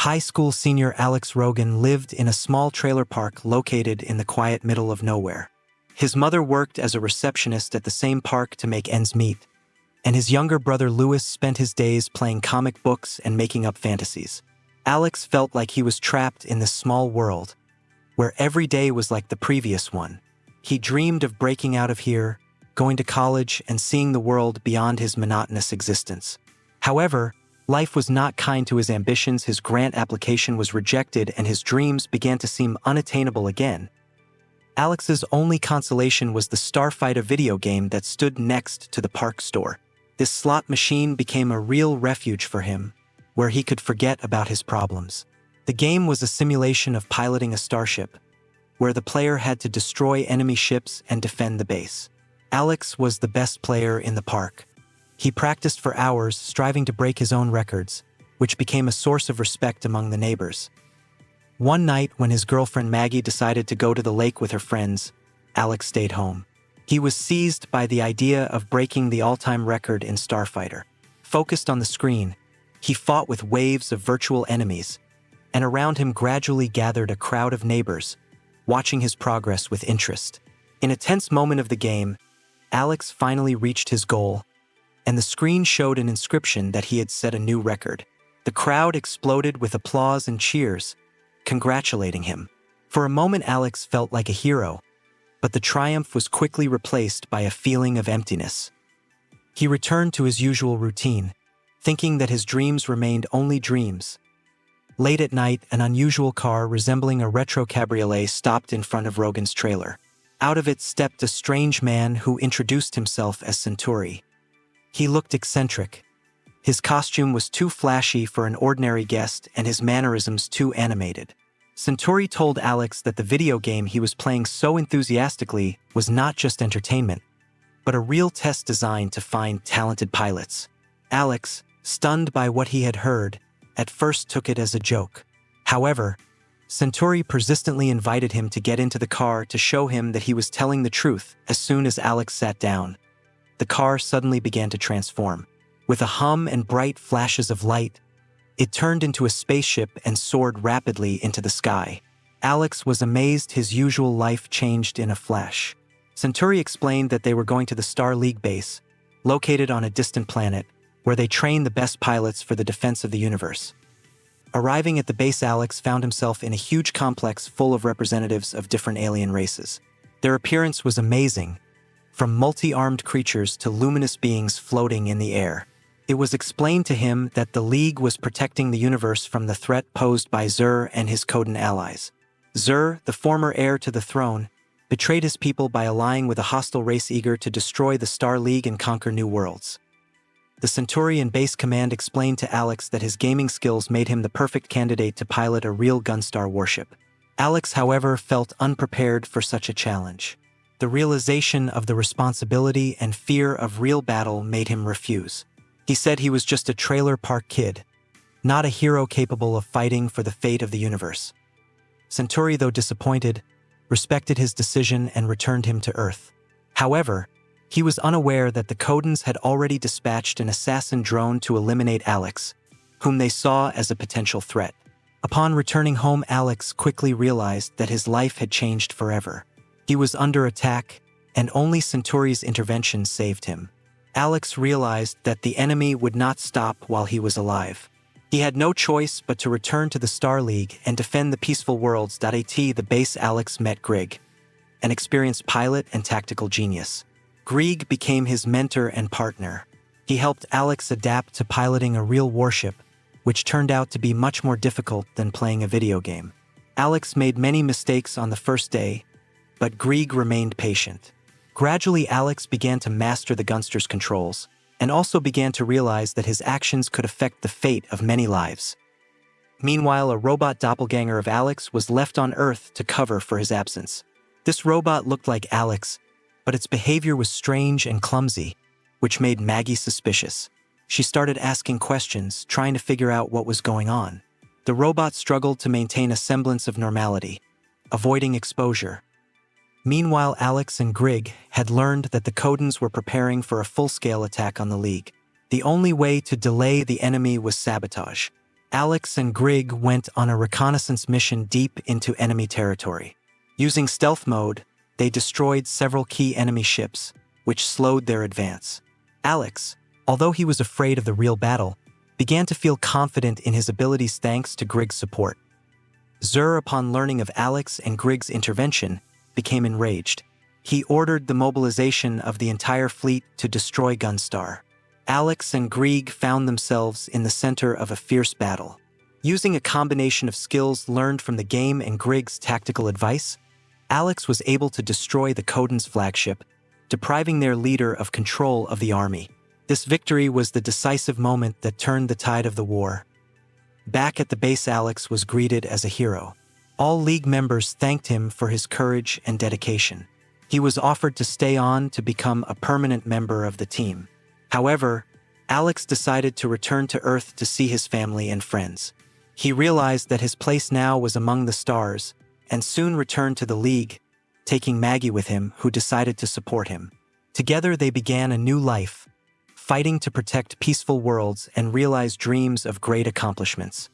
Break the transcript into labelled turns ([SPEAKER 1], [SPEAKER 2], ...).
[SPEAKER 1] High school senior Alex Rogan lived in a small trailer park located in the quiet middle of nowhere. His mother worked as a receptionist at the same park to make ends meet, and his younger brother Louis spent his days playing comic books and making up fantasies. Alex felt like he was trapped in this small world, where every day was like the previous one. He dreamed of breaking out of here, going to college, and seeing the world beyond his monotonous existence. However, life was not kind to his ambitions. His grant application was rejected and his dreams began to seem unattainable again. Alex's only consolation was the Starf Fighter video game that stood next to the park store. This slot machine became a real refuge for him, where he could forget about his problems. The game was a simulation of piloting a starship, where the player had to destroy enemy ships and defend the base. Alex was the best player in the park. He practiced for hours, striving to break his own records, which became a source of respect among the neighbors. One night, when his girlfriend Maggie decided to go to the lake with her friends, Alex stayed home. He was seized by the idea of breaking the all-time record in Starf Fighter. Focused on the screen, he fought with waves of virtual enemies, and around him gradually gathered a crowd of neighbors, watching his progress with interest. In a tense moment of the game, Alex finally reached his goal, and the screen showed an inscription that he had set a new record. The crowd exploded with applause and cheers, congratulating him. For a moment, Alex felt like a hero, but the triumph was quickly replaced by a feeling of emptiness. He returned to his usual routine, thinking that his dreams remained only dreams. Late at night, an unusual car resembling a retro cabriolet stopped in front of Rogan's trailer. Out of it stepped a strange man who introduced himself as Centuri. He looked eccentric. His costume was too flashy for an ordinary guest and his mannerisms too animated. Centuri told Alex that the video game he was playing so enthusiastically was not just entertainment, but a real test designed to find talented pilots. Alex, stunned by what he had heard, at first took it as a joke. However, Centuri persistently invited him to get into the car to show him that he was telling the truth. As soon as Alex sat down, the car suddenly began to transform. With a hum and bright flashes of light, it turned into a spaceship and soared rapidly into the sky. Alex was amazed. His usual life changed in a flash. Centuri explained that they were going to the Star League base, located on a distant planet, where they train the best pilots for the defense of the universe. Arriving at the base, Alex found himself in a huge complex full of representatives of different alien races. Their appearance was amazing, from multi-armed creatures to luminous beings floating in the air. It was explained to him that the League was protecting the universe from the threat posed by Xur and his Codan allies. Xur, the former heir to the throne, betrayed his people by allying with a hostile race eager to destroy the Star League and conquer new worlds. The Centurion Base Command explained to Alex that his gaming skills made him the perfect candidate to pilot a real Gunstar warship. Alex, however, felt unprepared for such a challenge. The realization of the responsibility and fear of real battle made him refuse. He said he was just a trailer park kid, not a hero capable of fighting for the fate of the universe. Centuri, though disappointed, respected his decision and returned him to Earth. However, he was unaware that the Codans had already dispatched an assassin drone to eliminate Alex, whom they saw as a potential threat. Upon returning home, Alex quickly realized that his life had changed forever. He was under attack, and only Centuri's intervention saved him. Alex realized that the enemy would not stop while he was alive. He had no choice but to return to the Star League and defend the peaceful worlds. At the base, Alex met Grig, an experienced pilot and tactical genius. Grig became his mentor and partner. He helped Alex adapt to piloting a real warship, which turned out to be much more difficult than playing a video game. Alex made many mistakes on the first day, but Grig remained patient. Gradually, Alex began to master the Gunstar's controls, and also began to realize that his actions could affect the fate of many lives. Meanwhile, a robot doppelganger of Alex was left on Earth to cover for his absence. This robot looked like Alex, but its behavior was strange and clumsy, which made Maggie suspicious. She started asking questions, trying to figure out what was going on. The robot struggled to maintain a semblance of normality, avoiding exposure. Meanwhile, Alex and Grig had learned that the Codans were preparing for a full-scale attack on the League. The only way to delay the enemy was sabotage. Alex and Grig went on a reconnaissance mission deep into enemy territory. Using stealth mode, they destroyed several key enemy ships, which slowed their advance. Alex, although he was afraid of the real battle, began to feel confident in his abilities thanks to Grig's support. Zur, upon learning of Alex and Grig's intervention, became enraged. He ordered the mobilization of the entire fleet to destroy Gunstar. Alex and Grig found themselves in the center of a fierce battle. Using a combination of skills learned from the game and Grig's tactical advice, Alex was able to destroy the Coden's flagship, depriving their leader of control of the army. This victory was the decisive moment that turned the tide of the war. Back at the base, Alex was greeted as a hero. All League members thanked him for his courage and dedication. He was offered to stay on to become a permanent member of the team. However, Alex decided to return to Earth to see his family and friends. He realized that his place now was among the stars, and soon returned to the League, taking Maggie with him, who decided to support him. Together they began a new life, fighting to protect peaceful worlds and realize dreams of great accomplishments.